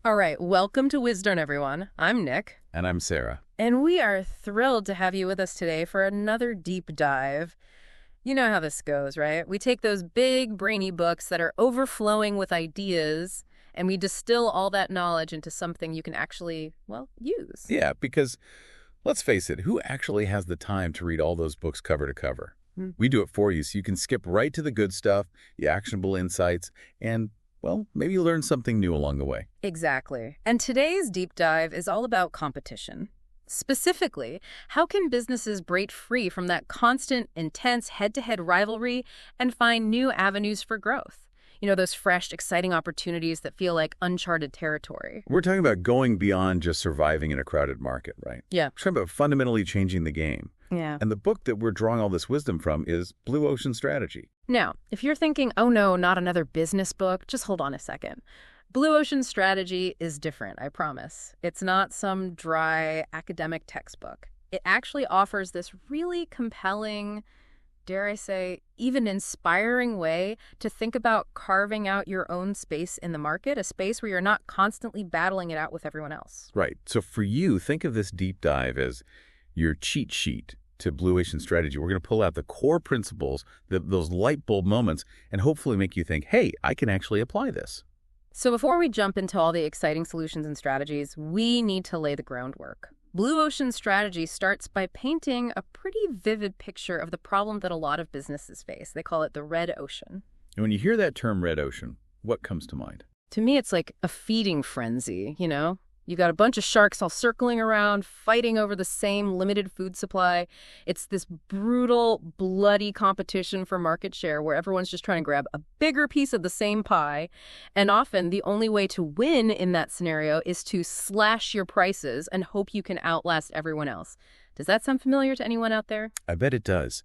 All right, welcome to Wisdone, everyone. I'm Nick. And I'm Sarah. And we are thrilled to have you with us today for another deep dive. You know how this goes, right? We take those big, brainy books that are overflowing with ideas, and we distill all that knowledge into something you can actually, well, use. Yeah, because let's face it, who actually has the time to read all those books cover to cover? We do it for you so you can skip right to the good stuff, the actionable insights, and, well, maybe learn something new along the way. Exactly. And today's deep dive is all about competition. Specifically, how can businesses break free from that constant, intense head-to-head rivalry and find new avenues for growth? You know, those fresh, exciting opportunities that feel like uncharted territory. We're talking about going beyond just surviving in a crowded market, right? Yeah. We're talking about fundamentally changing the game. Yeah. And the book that we're drawing all this wisdom from is Blue Ocean Strategy. Now, if you're thinking, oh no, not another business book, just hold on a second. Blue Ocean Strategy is different, I promise. It's not some dry academic textbook. It actually offers this really compelling, dare I say, even inspiring way to think about carving out your own space in the market, a space where you're not constantly battling it out with everyone else. Right. So for you, think of this deep dive as your cheat sheet to Blue Ocean Strategy. We're going to pull out the core principles, those light bulb moments, and hopefully make you think, hey, I can actually apply this. So before we jump into all the exciting solutions and strategies, we need to lay the groundwork. Blue Ocean Strategy starts by painting a pretty vivid picture of the problem that a lot of businesses face. They call it the red ocean. And when you hear that term red ocean, what comes to mind? To me, it's like a feeding frenzy, you know? You got a bunch of sharks all circling around, fighting over the same limited food supply. It's this brutal, bloody competition for market share where everyone's just trying to grab a bigger piece of the same pie. And often the only way to win in that scenario is to slash your prices and hope you can outlast everyone else. Does that sound familiar to anyone out there? I bet it does.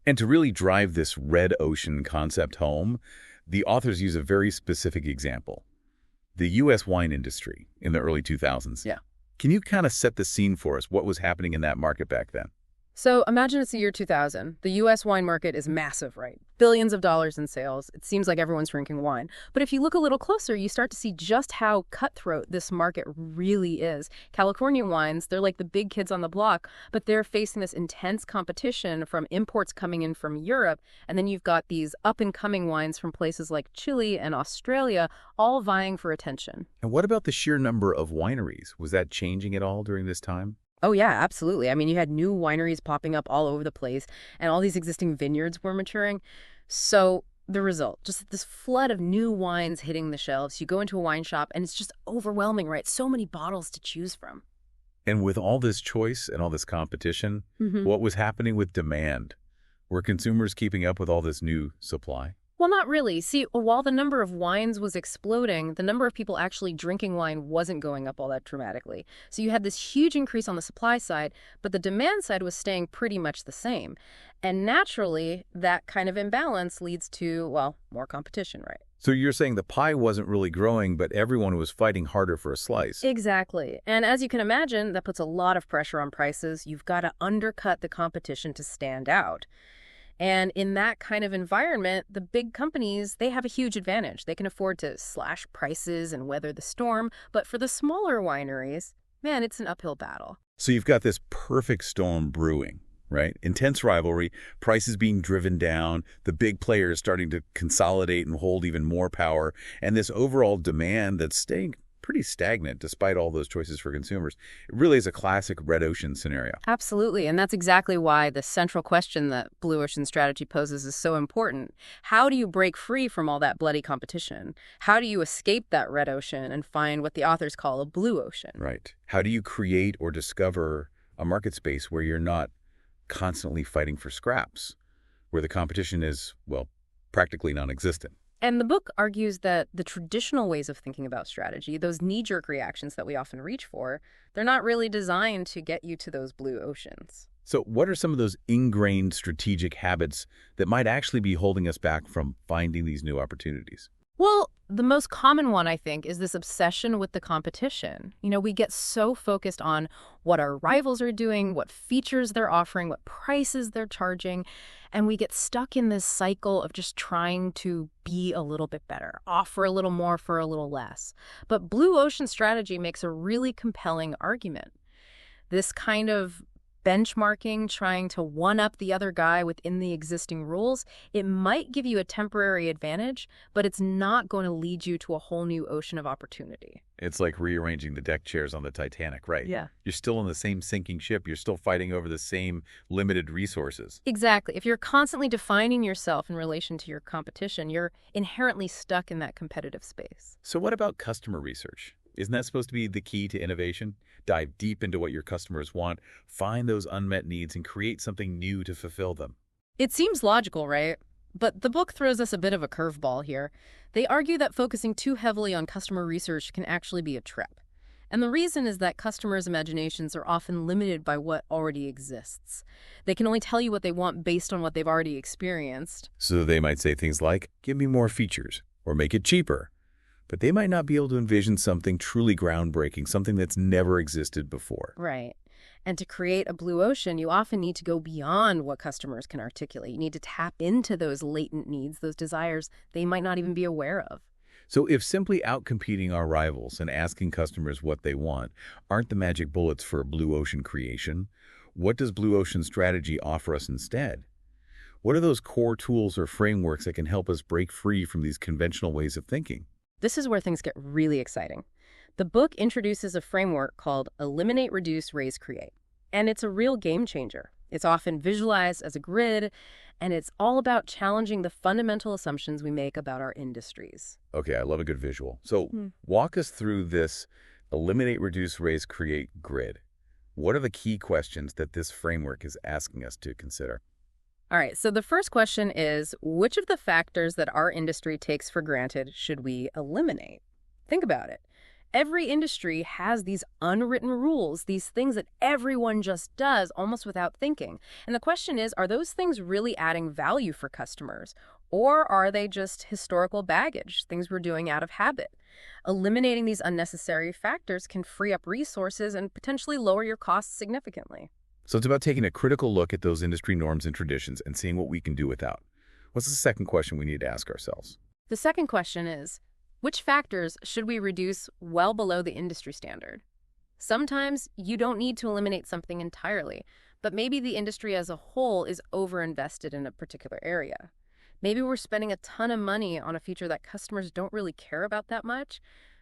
And to really drive this red ocean concept home, the authors use a very specific example. The U.S. wine industry in the early 2000s. Yeah. Can you kind of set the scene for us? What was happening in that market back then? So imagine it's the year 2000. The U.S. wine market is massive, right? Billions of dollars in sales. It seems like everyone's drinking wine. But if you look a little closer, you start to see just how cutthroat this market really is. California wines, they're like the big kids on the block, but they're facing this intense competition from imports coming in from Europe. And then you've got these up-and-coming wines from places like Chile and Australia, all vying for attention. And what about the sheer number of wineries? Was that changing at all during this time? Oh, yeah, absolutely. I mean, you had new wineries popping up all over the place, and all these existing vineyards were maturing. So the result, just this flood of new wines hitting the shelves. You go into a wine shop, and it's just overwhelming, right? So many bottles to choose from. And with all this choice and all this competition, what was happening with demand? Were consumers keeping up with all this new supply? Well, not really. See, while the number of wines was exploding, the number of people actually drinking wine wasn't going up all that dramatically. So you had this huge increase on the supply side, but the demand side was staying pretty much the same. And naturally, that kind of imbalance leads to, well, more competition, right? So you're saying the pie wasn't really growing, but everyone was fighting harder for a slice. Exactly. And as you can imagine, that puts a lot of pressure on prices. You've got to undercut the competition to stand out. And in that kind of environment, the big companies, they have a huge advantage. They can afford to slash prices and weather the storm. But for the smaller wineries, man, it's an uphill battle. So you've got this perfect storm brewing, right? Intense rivalry, prices being driven down, the big players starting to consolidate and hold even more power, and this overall demand that's staying pretty stagnant despite all those choices for consumers. It really is a classic red ocean scenario. Absolutely. And that's exactly why the central question that Blue Ocean Strategy poses is so important. How do you break free from all that bloody competition? How do you escape that red ocean and find what the authors call a blue ocean? Right. How do you create or discover a market space where you're not constantly fighting for scraps, where the competition is, well, practically non-existent? And the book argues that the traditional ways of thinking about strategy, those knee-jerk reactions that we often reach for, they're not really designed to get you to those blue oceans. So what are some of those ingrained strategic habits that might actually be holding us back from finding these new opportunities? Well, The most common one, I think, is this obsession with the competition. We get so focused on what our rivals are doing, what features they're offering, what prices they're charging, and we get stuck in this cycle of just trying to be a little bit better, offer a little more for a little less. But Blue Ocean strategy makes a really compelling argument. This kind of benchmarking, trying to one-up the other guy within the existing rules, it might give you a temporary advantage, but it's not going to lead you to a whole new ocean of opportunity. It's like rearranging the deck chairs on the Titanic, right? Yeah. You're still in the same sinking ship. You're still fighting over the same limited resources. Exactly. If you're constantly defining yourself in relation to your competition, you're inherently stuck in that competitive space. So what about customer research? Isn't that supposed to be the key to innovation? Dive deep into what your customers want, find those unmet needs, and create something new to fulfill them. It seems logical, right? But the book throws us a bit of a curveball here. They argue that focusing too heavily on customer research can actually be a trap. And the reason is that customers' imaginations are often limited by what already exists. They can only tell you what they want based on what they've already experienced. So they might say things like, give me more features, or make it cheaper. But they might not be able to envision something truly groundbreaking, something that's never existed before. Right. And to create a blue ocean, you often need to go beyond what customers can articulate. You need to tap into those latent needs, those desires they might not even be aware of. So if simply outcompeting our rivals and asking customers what they want aren't the magic bullets for a blue ocean creation, what does Blue Ocean strategy offer us instead? What are those core tools or frameworks that can help us break free from these conventional ways of thinking? This is where things get really exciting. The book introduces a framework called Eliminate, Reduce, Raise, Create. And it's a real game changer. It's often visualized as a grid, and it's all about challenging the fundamental assumptions we make about our industries. Okay, I love a good visual. So walk us through this Eliminate, Reduce, Raise, Create grid. What are the key questions that this framework is asking us to consider? All right, so the first question is, which of the factors that our industry takes for granted should we eliminate? Think about it. Every industry has these unwritten rules, these things that everyone just does almost without thinking. And the question is, are those things really adding value for customers? Or are they just historical baggage, things we're doing out of habit? Eliminating these unnecessary factors can free up resources and potentially lower your costs significantly. So it's about taking a critical look at those industry norms and traditions and seeing what we can do without. What's the second question we need to ask ourselves? The second question is, which factors should we reduce well below the industry standard? Sometimes you don't need to eliminate something entirely, but maybe the industry as a whole is overinvested in a particular area. Maybe we're spending a ton of money on a feature that customers don't really care about that much.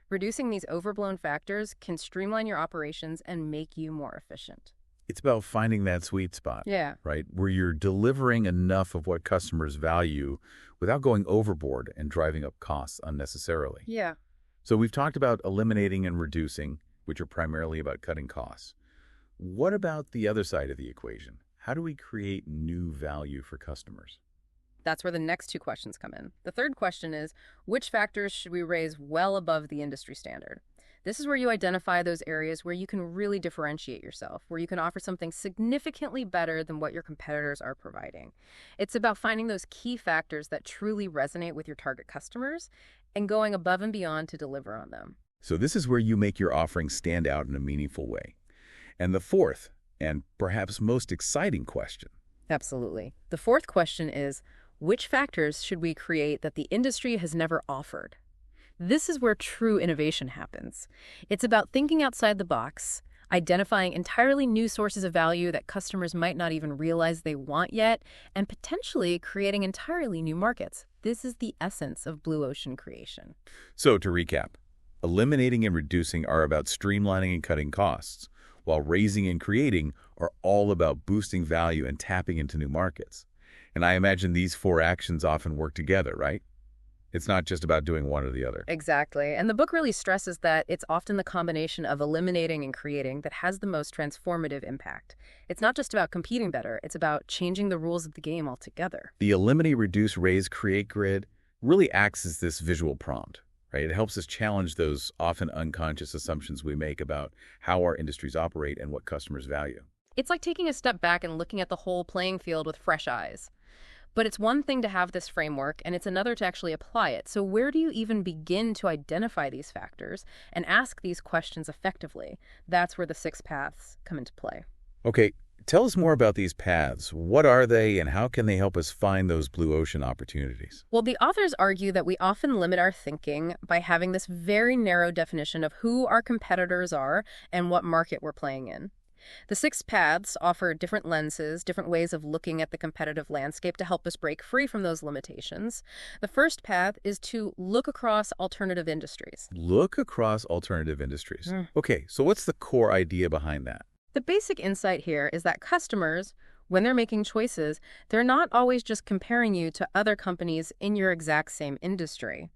Reducing these overblown factors can streamline your operations and make you more efficient. It's about finding that sweet spot, right? Where you're delivering enough of what customers value without going overboard and driving up costs unnecessarily. Yeah. So we've talked about eliminating and reducing, which are primarily about cutting costs. What about the other side of the equation? How do we create new value for customers? That's where the next two questions come in. The third question is, which factors should we raise well above the industry standard? This is where you identify those areas where you can really differentiate yourself, where you can offer something significantly better than what your competitors are providing. It's about finding those key factors that truly resonate with your target customers and going above and beyond to deliver on them. So this is where you make your offering stand out in a meaningful way. And the fourth, and perhaps most exciting question. Absolutely. The fourth question is, which factors should we create that the industry has never offered? This is where true innovation happens. It's about thinking outside the box, identifying entirely new sources of value that customers might not even realize they want yet, and potentially creating entirely new markets. This is the essence of blue ocean creation. So to recap, eliminating and reducing are about streamlining and cutting costs, while raising and creating are all about boosting value and tapping into new markets. And I imagine these four actions often work together, right? It's not just about doing one or the other. Exactly. And the book really stresses that it's often the combination of eliminating and creating that has the most transformative impact. It's not just about competing better, it's about changing the rules of the game altogether. The eliminate, reduce, raise, create grid really acts as this visual prompt, right? It helps us challenge those often unconscious assumptions we make about how our industries operate and what customers value. It's like taking a step back and looking at the whole playing field with fresh eyes. But it's one thing to have this framework, and it's another to actually apply it. So where do you even begin to identify these factors and ask these questions effectively? That's where the 6 paths come into play. Okay, tell us more about these paths. What are they, and how can they help us find those blue ocean opportunities? Well, the authors argue that we often limit our thinking by having this very narrow definition of who our competitors are and what market we're playing in. The 6 paths offer different lenses, different ways of looking at the competitive landscape to help us break free from those limitations. The first path is to look across alternative industries. Look across alternative industries. Okay, so what's the core idea behind that? The basic insight here is that customers, when they're making choices, they're not always just comparing you to other companies in your exact same industry.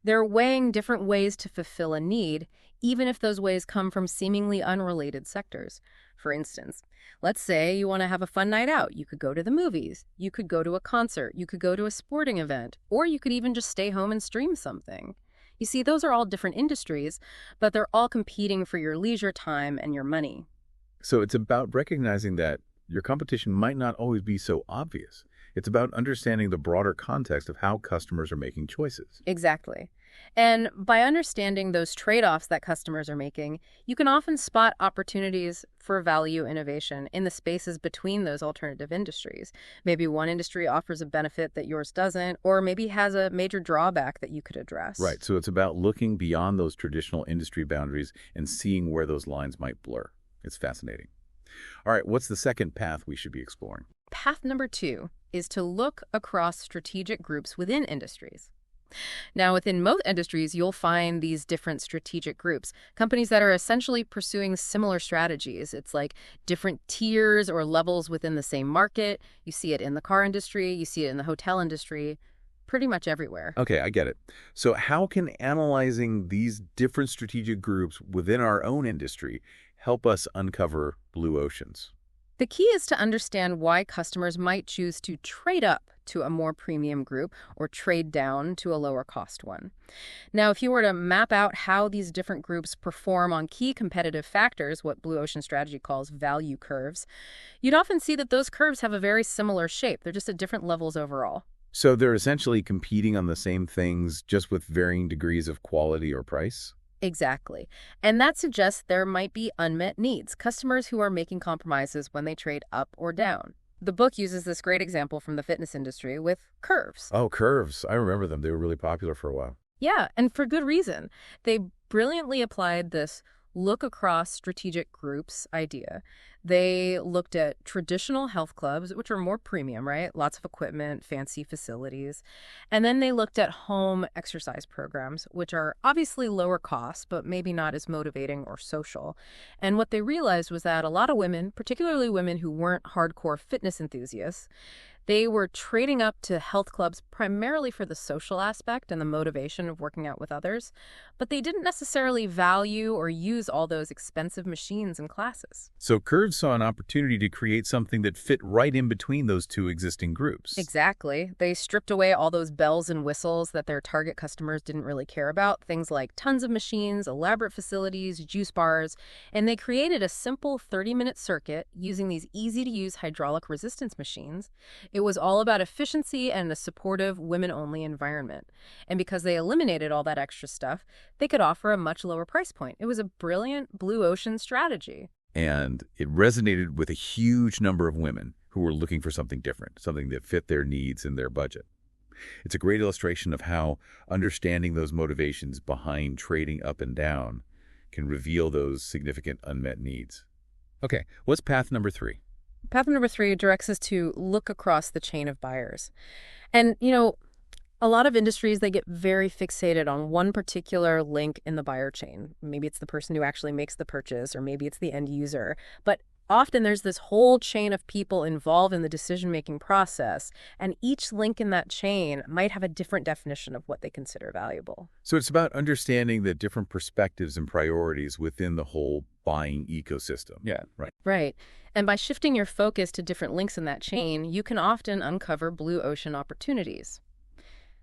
They're weighing different ways to fulfill a need, even if those ways come from seemingly unrelated sectors. For instance, let's say you want to have a fun night out. You could go to the movies, you could go to a concert, you could go to a sporting event, or you could even just stay home and stream something. You see, those are all different industries, but they're all competing for your leisure time and your money. So it's about recognizing that your competition might not always be so obvious. It's about understanding the broader context of how customers are making choices. Exactly. And by understanding those trade-offs that customers are making, you can often spot opportunities for value innovation in the spaces between those alternative industries. Maybe one industry offers a benefit that yours doesn't, or maybe has a major drawback that you could address. Right, so it's about looking beyond those traditional industry boundaries and seeing where those lines might blur. It's fascinating. All right, what's the second path we should be exploring? Path number 2 is to look across strategic groups within industries. Now, within most industries, you'll find these different strategic groups, companies that are essentially pursuing similar strategies. It's like different tiers or levels within the same market. You see it in the car industry, you see it in the hotel industry, pretty much everywhere. Okay, I get it. So how can analyzing these different strategic groups within our own industry help us uncover blue oceans? The key is to understand why customers might choose to trade up to a more premium group or trade down to a lower cost one. Now, if you were to map out how these different groups perform on key competitive factors, what Blue Ocean Strategy calls value curves, you'd often see that those curves have a very similar shape. They're just at different levels overall. So they're essentially competing on the same things, just with varying degrees of quality or price? Exactly. And that suggests there might be unmet needs, customers who are making compromises when they trade up or down. The book uses this great example from the fitness industry with curves. Oh, curves. I remember them. They were really popular for a while. Yeah, and for good reason. They brilliantly applied this look across strategic groups idea. They looked at traditional health clubs, which are more premium, right? Lots of equipment, fancy facilities. And then they looked at home exercise programs, which are obviously lower cost, but maybe not as motivating or social. And what they realized was that a lot of women, particularly women who weren't hardcore fitness enthusiasts, they were trading up to health clubs primarily for the social aspect and the motivation of working out with others, but they didn't necessarily value or use all those expensive machines and classes. So curves saw an opportunity to create something that fit right in between those two existing groups. Exactly. They stripped away all those bells and whistles that their target customers didn't really care about, things like tons of machines, elaborate facilities, juice bars, and they created a simple 30-minute circuit using these easy-to-use hydraulic resistance machines. It was all about efficiency and a supportive, women-only environment. And because they eliminated all that extra stuff, they could offer a much lower price point. It was a brilliant blue ocean strategy. And it resonated with a huge number of women who were looking for something different, something that fit their needs and their budget. It's a great illustration of how understanding those motivations behind trading up and down can reveal those significant unmet needs. Okay, what's path number 3? Path number 3 directs us to look across the chain of buyers. And, a lot of industries, they get very fixated on one particular link in the buyer chain. Maybe it's the person who actually makes the purchase, or maybe it's the end user. But often there's this whole chain of people involved in the decision-making process, and each link in that chain might have a different definition of what they consider valuable. So it's about understanding the different perspectives and priorities within the whole buying ecosystem. Yeah, right. Right. And by shifting your focus to different links in that chain, you can often uncover blue ocean opportunities.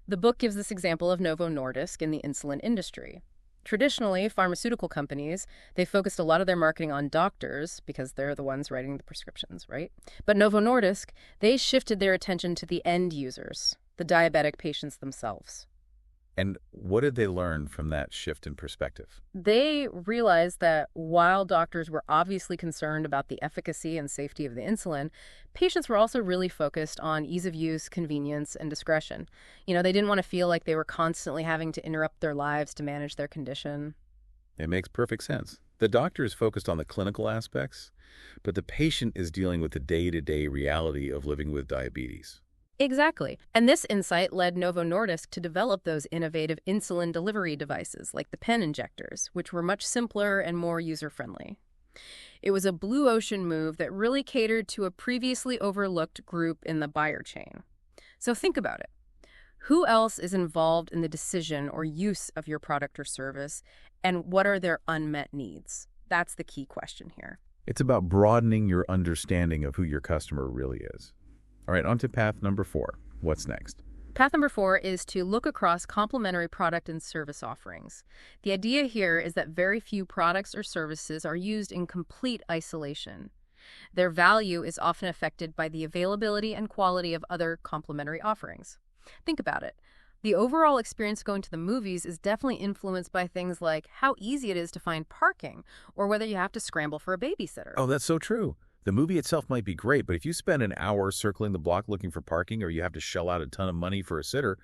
The book gives this example of Novo Nordisk in the insulin industry. Traditionally, pharmaceutical companies, they focused a lot of their marketing on doctors because they're the ones writing the prescriptions, right? But Novo Nordisk, they shifted their attention to the end users, the diabetic patients themselves. And what did they learn from that shift in perspective? They realized that while doctors were obviously concerned about the efficacy and safety of the insulin, patients were also really focused on ease of use, convenience, and discretion. They didn't want to feel like they were constantly having to interrupt their lives to manage their condition. It makes perfect sense. The doctor is focused on the clinical aspects, but the patient is dealing with the day-to-day reality of living with diabetes. Exactly. And this insight led Novo Nordisk to develop those innovative insulin delivery devices like the pen injectors, which were much simpler and more user-friendly. It was a blue ocean move that really catered to a previously overlooked group in the buyer chain. So think about it. Who else is involved in the decision or use of your product or service, and what are their unmet needs? That's the key question here. It's about broadening your understanding of who your customer really is. All right, on to path number 4. What's next? Path number 4 is to look across complementary product and service offerings. The idea here is that very few products or services are used in complete isolation. Their value is often affected by the availability and quality of other complementary offerings. Think about it. The overall experience going to the movies is definitely influenced by things like how easy it is to find parking or whether you have to scramble for a babysitter. Oh, that's so true. The movie itself might be great, but if you spend an hour circling the block looking for parking or you have to shell out a ton of money for a sitter,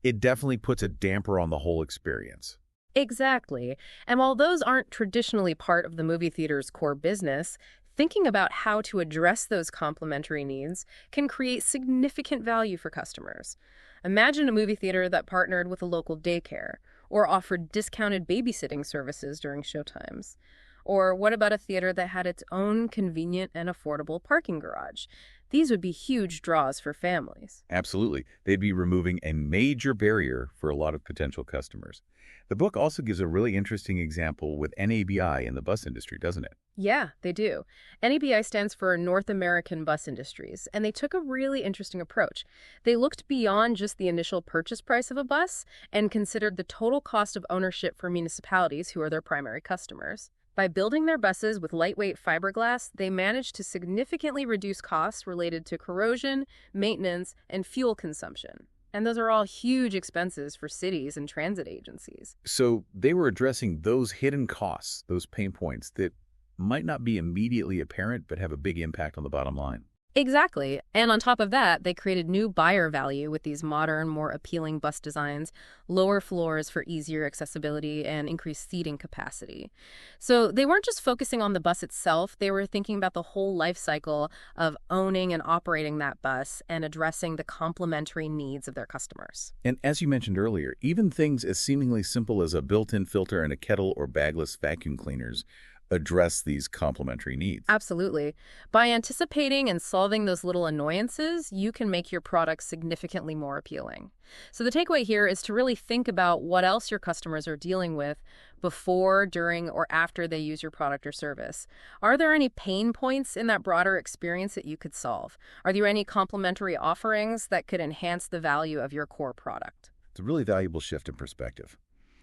it definitely puts a damper on the whole experience. Exactly. And while those aren't traditionally part of the movie theater's core business, thinking about how to address those complementary needs can create significant value for customers. Imagine a movie theater that partnered with a local daycare or offered discounted babysitting services during showtimes. Or what about a theater that had its own convenient and affordable parking garage? These would be huge draws for families. Absolutely. They'd be removing a major barrier for a lot of potential customers. The book also gives a really interesting example with NABI in the bus industry, doesn't it? Yeah, they do. NABI stands for North American Bus Industries, and they took a really interesting approach. They looked beyond just the initial purchase price of a bus and considered the total cost of ownership for municipalities who are their primary customers. By building their buses with lightweight fiberglass, they managed to significantly reduce costs related to corrosion, maintenance, and fuel consumption. And those are all huge expenses for cities and transit agencies. So they were addressing those hidden costs, those pain points that might not be immediately apparent but have a big impact on the bottom line. Exactly. And on top of that, they created new buyer value with these modern, more appealing bus designs, lower floors for easier accessibility, and increased seating capacity. So they weren't just focusing on the bus itself, they were thinking about the whole life cycle of owning and operating that bus and addressing the complementary needs of their customers. And as you mentioned earlier, even things as seemingly simple as a built-in filter and a kettle or bagless vacuum cleaners address these complementary needs. Absolutely. By anticipating and solving those little annoyances, you can make your product significantly more appealing. So the takeaway here is to really think about what else your customers are dealing with before, during, or after they use your product or service. Are there any pain points in that broader experience that you could solve? Are there any complementary offerings that could enhance the value of your core product? It's a really valuable shift in perspective.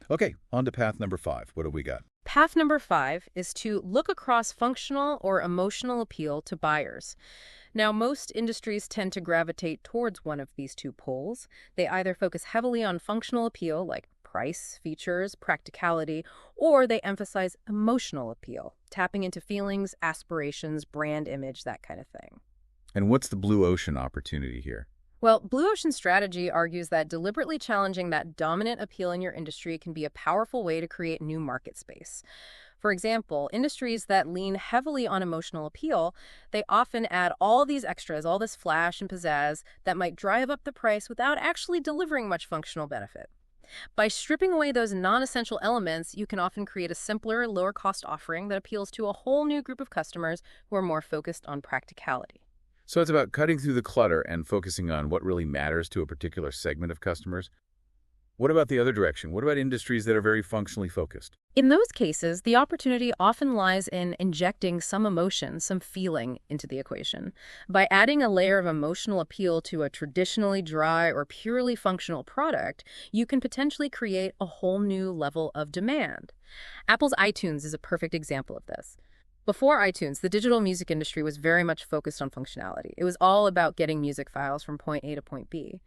Okay, on to path number 5. What have we got? Path number 5 is to look across functional or emotional appeal to buyers. Now, most industries tend to gravitate towards one of these two poles. They either focus heavily on functional appeal, like price, features, practicality, or they emphasize emotional appeal, tapping into feelings, aspirations, brand image, that kind of thing. And what's the blue ocean opportunity here? Well, Blue Ocean Strategy argues that deliberately challenging that dominant appeal in your industry can be a powerful way to create new market space. For example, industries that lean heavily on emotional appeal, they often add all these extras, all this flash and pizzazz that might drive up the price without actually delivering much functional benefit. By stripping away those non-essential elements, you can often create a simpler, lower-cost offering that appeals to a whole new group of customers who are more focused on practicality. So it's about cutting through the clutter and focusing on what really matters to a particular segment of customers. What about the other direction? What about industries that are very functionally focused? In those cases, the opportunity often lies in injecting some emotion, some feeling into the equation. By adding a layer of emotional appeal to a traditionally dry or purely functional product, you can potentially create a whole new level of demand. Apple's iTunes is a perfect example of this. Before iTunes, the digital music industry was very much focused on functionality. It was all about getting music files from point A to point B.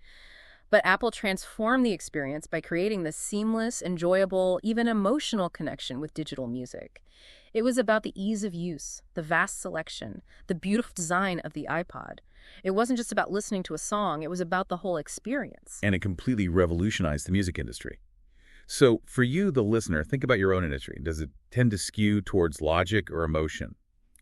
But Apple transformed the experience by creating this seamless, enjoyable, even emotional connection with digital music. It was about the ease of use, the vast selection, the beautiful design of the iPod. It wasn't just about listening to a song, it was about the whole experience. And it completely revolutionized the music industry. So for you, the listener, think about your own industry. Does it tend to skew towards logic or emotion?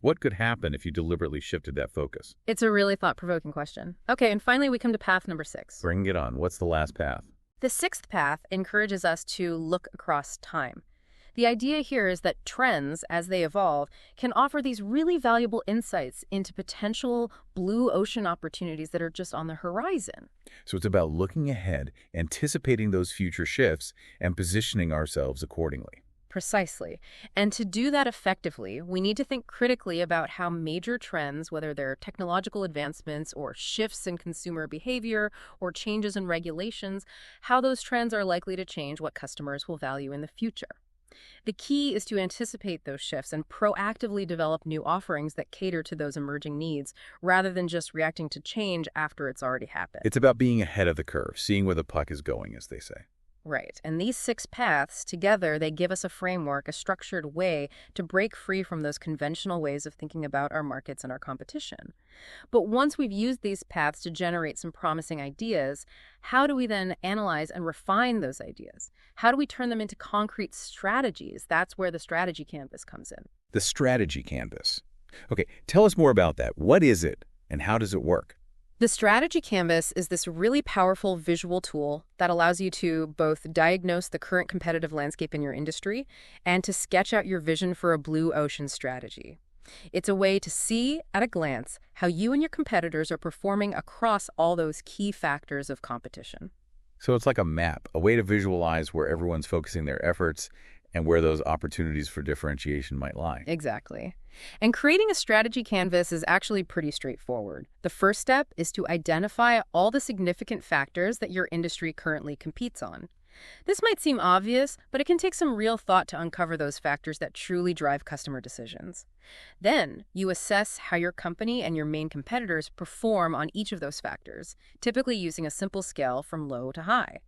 What could happen if you deliberately shifted that focus? It's a really thought-provoking question. Okay, and finally we come to path number 6. Bring it on. What's the last path? The 6th path encourages us to look across time. The idea here is that trends, as they evolve, can offer these really valuable insights into potential blue ocean opportunities that are just on the horizon. So it's about looking ahead, anticipating those future shifts, and positioning ourselves accordingly. Precisely. And to do that effectively, we need to think critically about how major trends, whether they're technological advancements or shifts in consumer behavior or changes in regulations, how those trends are likely to change what customers will value in the future. The key is to anticipate those shifts and proactively develop new offerings that cater to those emerging needs, rather than just reacting to change after it's already happened. It's about being ahead of the curve, seeing where the puck is going, as they say. Right. And these 6 paths, together, they give us a framework, a structured way to break free from those conventional ways of thinking about our markets and our competition. But once we've used these paths to generate some promising ideas, how do we then analyze and refine those ideas? How do we turn them into concrete strategies? That's where the strategy canvas comes in. The strategy canvas. Okay, tell us more about that. What is it, and how does it work? The strategy canvas is this really powerful visual tool that allows you to both diagnose the current competitive landscape in your industry and to sketch out your vision for a blue ocean strategy. It's a way to see at a glance how you and your competitors are performing across all those key factors of competition. So it's like a map, a way to visualize where everyone's focusing their efforts and where those opportunities for differentiation might lie. Exactly. And creating a strategy canvas is actually pretty straightforward. The first step is to identify all the significant factors that your industry currently competes on. This might seem obvious, but it can take some real thought to uncover those factors that truly drive customer decisions. Then, you assess how your company and your main competitors perform on each of those factors, typically using a simple scale from low to high.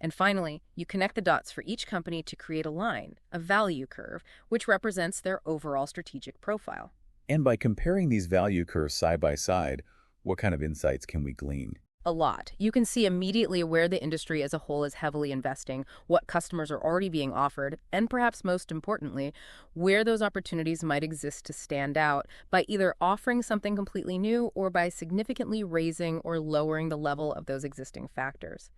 And finally, you connect the dots for each company to create a line, a value curve, which represents their overall strategic profile. And by comparing these value curves side by side, what kind of insights can we glean? A lot. You can see immediately where the industry as a whole is heavily investing, what customers are already being offered, and perhaps most importantly, where those opportunities might exist to stand out by either offering something completely new or by significantly raising or lowering the level of those existing factors.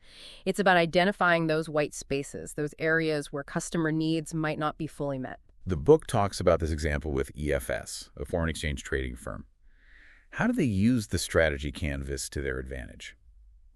It's about identifying those white spaces, those areas where customer needs might not be fully met. The book talks about this example with EFS, a foreign exchange trading firm. How do they use the strategy canvas to their advantage?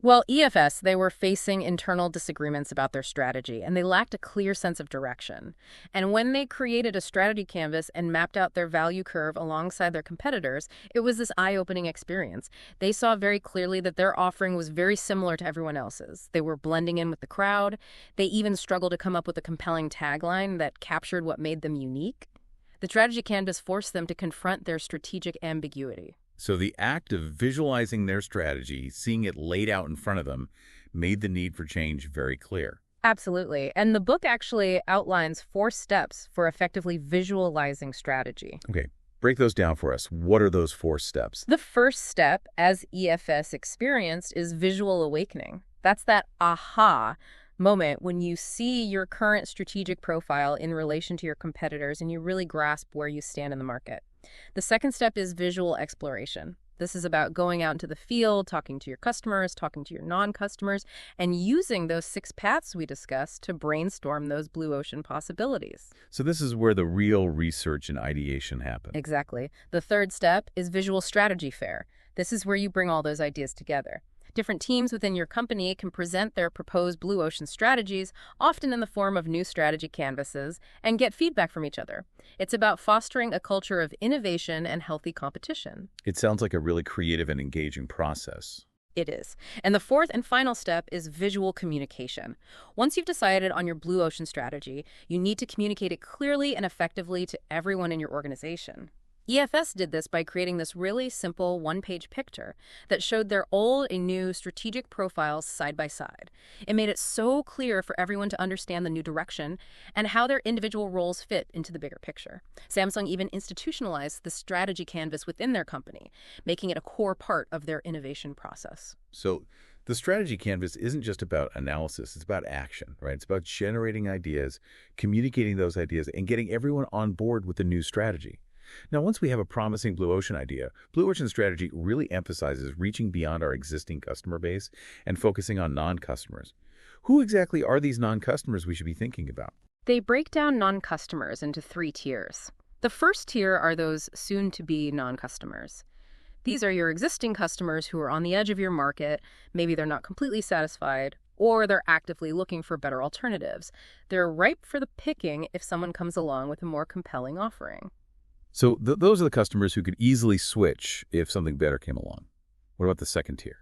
Well, EFS, they were facing internal disagreements about their strategy, and they lacked a clear sense of direction. And when they created a strategy canvas and mapped out their value curve alongside their competitors, it was this eye-opening experience. They saw very clearly that their offering was very similar to everyone else's. They were blending in with the crowd. They even struggled to come up with a compelling tagline that captured what made them unique. The strategy canvas forced them to confront their strategic ambiguity. So the act of visualizing their strategy, seeing it laid out in front of them, made the need for change very clear. Absolutely. And the book actually outlines 4 steps for effectively visualizing strategy. Okay, break those down for us. What are those 4 steps? The first step, as EFS experienced, is visual awakening. That's that aha moment when you see your current strategic profile in relation to your competitors and you really grasp where you stand in the market. The second step is visual exploration. This is about going out into the field, talking to your customers, talking to your non-customers, and using those 6 paths we discussed to brainstorm those blue ocean possibilities. So this is where the real research and ideation happen. Exactly. The third step is visual strategy fair. This is where you bring all those ideas together. Different teams within your company can present their proposed blue ocean strategies, often in the form of new strategy canvases, and get feedback from each other. It's about fostering a culture of innovation and healthy competition. It sounds like a really creative and engaging process. It is. And the fourth and final step is visual communication. Once you've decided on your blue ocean strategy, you need to communicate it clearly and effectively to everyone in your organization. EFS did this by creating this really simple one-page picture that showed their old and new strategic profiles side by side. It made it so clear for everyone to understand the new direction and how their individual roles fit into the bigger picture. Samsung even institutionalized the strategy canvas within their company, making it a core part of their innovation process. So the strategy canvas isn't just about analysis, it's about action, right? It's about generating ideas, communicating those ideas, and getting everyone on board with the new strategy. Now, once we have a promising blue ocean idea, blue ocean strategy really emphasizes reaching beyond our existing customer base and focusing on non-customers. Who exactly are these non-customers we should be thinking about? They break down non-customers into 3 tiers. The first tier are those soon-to-be non-customers. These are your existing customers who are on the edge of your market. Maybe they're not completely satisfied, or they're actively looking for better alternatives. They're ripe for the picking if someone comes along with a more compelling offering. So those are the customers who could easily switch if something better came along. What about the second tier?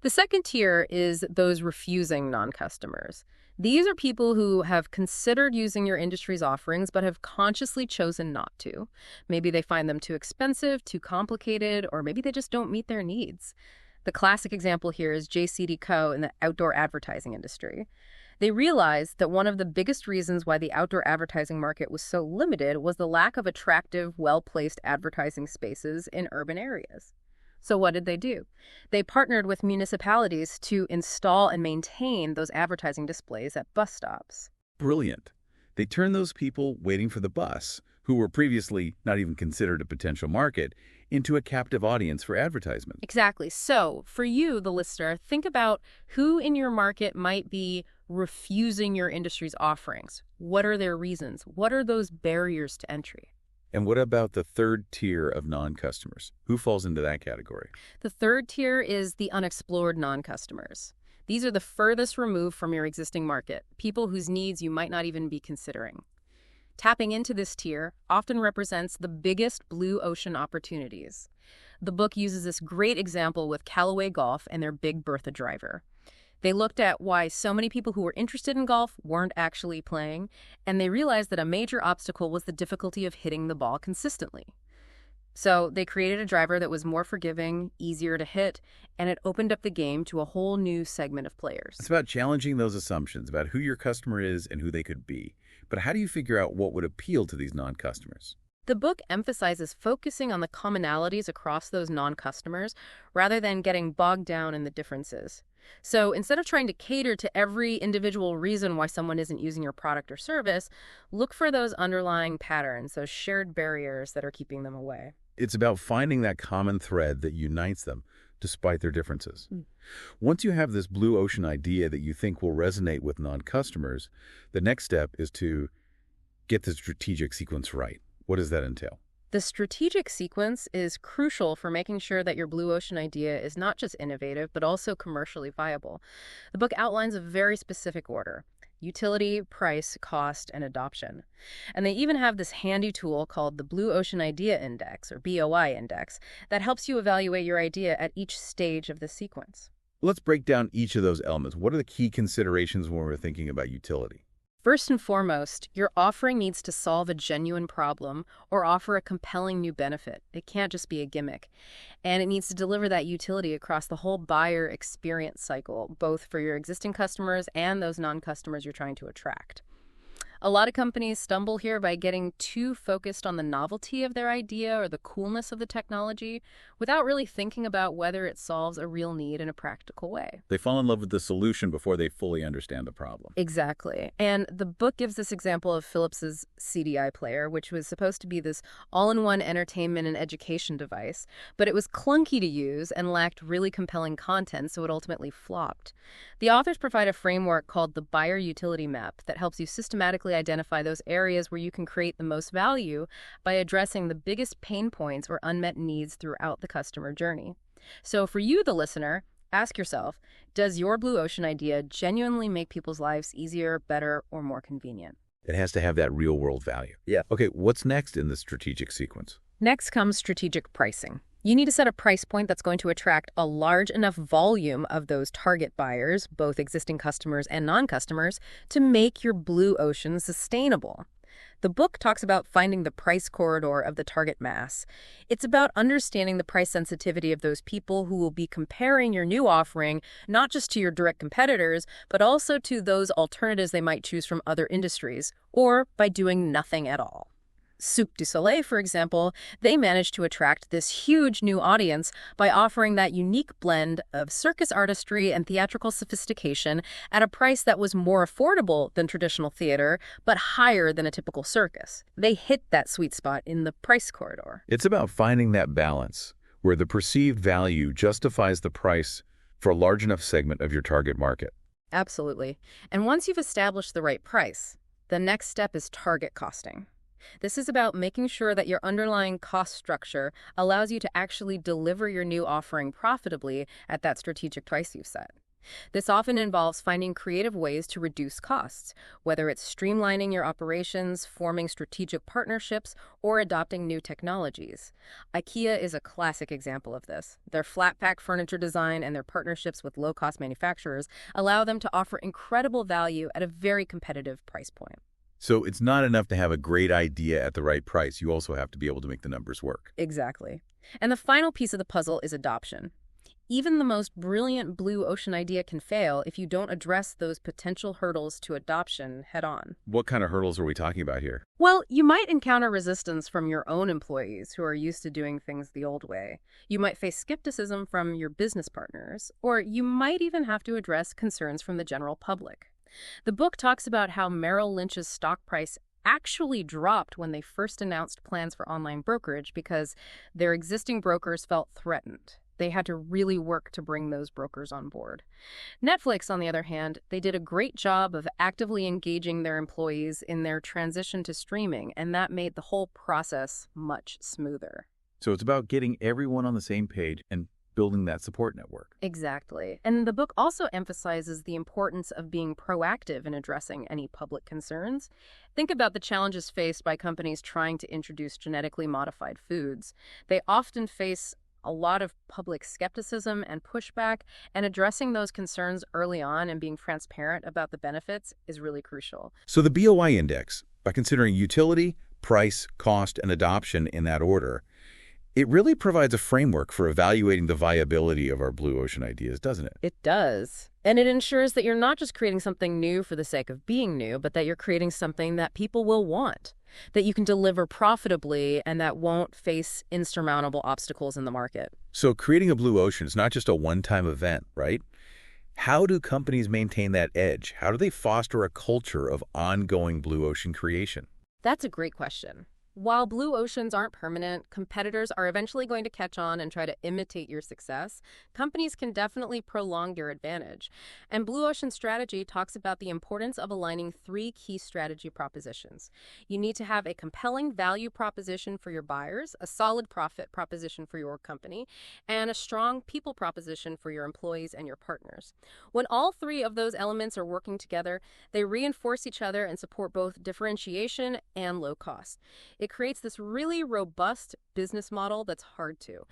The second tier is those refusing non-customers. These are people who have considered using your industry's offerings but have consciously chosen not to. Maybe they find them too expensive, too complicated, or maybe they just don't meet their needs. The classic example here is JCDecaux in the outdoor advertising industry. They realized that one of the biggest reasons why the outdoor advertising market was so limited was the lack of attractive, well-placed advertising spaces in urban areas. So what did they do? They partnered with municipalities to install and maintain those advertising displays at bus stops. Brilliant. They turned those people waiting for the bus, who were previously not even considered a potential market, into a captive audience for advertisement. Exactly. So for you, the listener, think about who in your market might be refusing your industry's offerings. What are their reasons? What are those barriers to entry? And what about the third tier of non-customers? Who falls into that category? The third tier is the unexplored non-customers. These are the furthest removed from your existing market, people whose needs you might not even be considering. Tapping into this tier often represents the biggest blue ocean opportunities. The book uses this great example with Callaway Golf and their Big Bertha driver. They looked at why so many people who were interested in golf weren't actually playing, and they realized that a major obstacle was the difficulty of hitting the ball consistently. So they created a driver that was more forgiving, easier to hit, and it opened up the game to a whole new segment of players. It's about challenging those assumptions about who your customer is and who they could be. But how do you figure out what would appeal to these non-customers? The book emphasizes focusing on the commonalities across those non-customers rather than getting bogged down in the differences. So instead of trying to cater to every individual reason why someone isn't using your product or service, look for those underlying patterns, those shared barriers that are keeping them away. It's about finding that common thread that unites them, despite their differences. Once you have this blue ocean idea that you think will resonate with non-customers, the next step is to get the strategic sequence right. What does that entail? The strategic sequence is crucial for making sure that your blue ocean idea is not just innovative, but also commercially viable. The book outlines a very specific order: utility, price, cost, and adoption. And they even have this handy tool called the Blue Ocean Idea Index, or BOI Index, that helps you evaluate your idea at each stage of the sequence. Let's break down each of those elements. What are the key considerations when we're thinking about utility? First and foremost, your offering needs to solve a genuine problem or offer a compelling new benefit. It can't just be a gimmick. And it needs to deliver that utility across the whole buyer experience cycle, both for your existing customers and those non-customers you're trying to attract. A lot of companies stumble here by getting too focused on the novelty of their idea or the coolness of the technology without really thinking about whether it solves a real need in a practical way. They fall in love with the solution before they fully understand the problem. Exactly. And the book gives this example of Philips's CDI player, which was supposed to be this all-in-one entertainment and education device, but it was clunky to use and lacked really compelling content, so it ultimately flopped. The authors provide a framework called the Buyer Utility Map that helps you systematically identify those areas where you can create the most value by addressing the biggest pain points or unmet needs throughout the customer journey. So for you, the listener, Ask yourself, does your blue ocean idea genuinely make people's lives easier, better, or more convenient? It has to have that real-world value. Yeah. Okay, what's next in the strategic sequence? Next comes strategic pricing. You need to set a price point that's going to attract a large enough volume of those target buyers, both existing customers and non-customers, to make your blue ocean sustainable. The book talks about finding the price corridor of the target mass. It's about understanding the price sensitivity of those people who will be comparing your new offering not just to your direct competitors, but also to those alternatives they might choose from other industries, or by doing nothing at all. Soup du Soleil, for example, they managed to attract this huge new audience by offering that unique blend of circus artistry and theatrical sophistication at a price that was more affordable than traditional theater, but higher than a typical circus. They hit that sweet spot in the price corridor. It's about finding that balance where the perceived value justifies the price for a large enough segment of your target market. Absolutely. And once you've established the right price, the next step is target costing. This is about making sure that your underlying cost structure allows you to actually deliver your new offering profitably at that strategic price you've set. This often involves finding creative ways to reduce costs, whether it's streamlining your operations, forming strategic partnerships, or adopting new technologies. IKEA is a classic example of this. Their flat-pack furniture design and their partnerships with low-cost manufacturers allow them to offer incredible value at a very competitive price point. So it's not enough to have a great idea at the right price. You also have to be able to make the numbers work. Exactly. And the final piece of the puzzle is adoption. Even the most brilliant blue ocean idea can fail if you don't address those potential hurdles to adoption head on. What kind of hurdles are we talking about here? Well, you might encounter resistance from your own employees who are used to doing things the old way. You might face skepticism from your business partners, or you might even have to address concerns from the general public. The book talks about how Merrill Lynch's stock price actually dropped when they first announced plans for online brokerage because their existing brokers felt threatened. They had to really work to bring those brokers on board. Netflix, on the other hand, they did a great job of actively engaging their employees in their transition to streaming, and that made the whole process much smoother. So it's about getting everyone on the same page and building that support network. Exactly. And the book also emphasizes the importance of being proactive in addressing any public concerns. Think about the challenges faced by companies trying to introduce genetically modified foods. They often face a lot of public skepticism and pushback, and addressing those concerns early on and being transparent about the benefits is really crucial. So the BOI index, by considering utility, price, cost, and adoption in that order, it really provides a framework for evaluating the viability of our blue ocean ideas, doesn't it? It does. And it ensures that you're not just creating something new for the sake of being new, but that you're creating something that people will want, that you can deliver profitably, and that won't face insurmountable obstacles in the market. So creating a blue ocean is not just a one-time event, right? How do companies maintain that edge? How do they foster a culture of ongoing blue ocean creation? That's a great question. While blue oceans aren't permanent, competitors are eventually going to catch on and try to imitate your success. Companies can definitely prolong your advantage. And Blue Ocean Strategy talks about the importance of aligning 3 key strategy propositions. You need to have a compelling value proposition for your buyers, a solid profit proposition for your company, and a strong people proposition for your employees and your partners. When all 3 of those elements are working together, they reinforce each other and support both differentiation and low cost. It creates this really robust business model that's hard to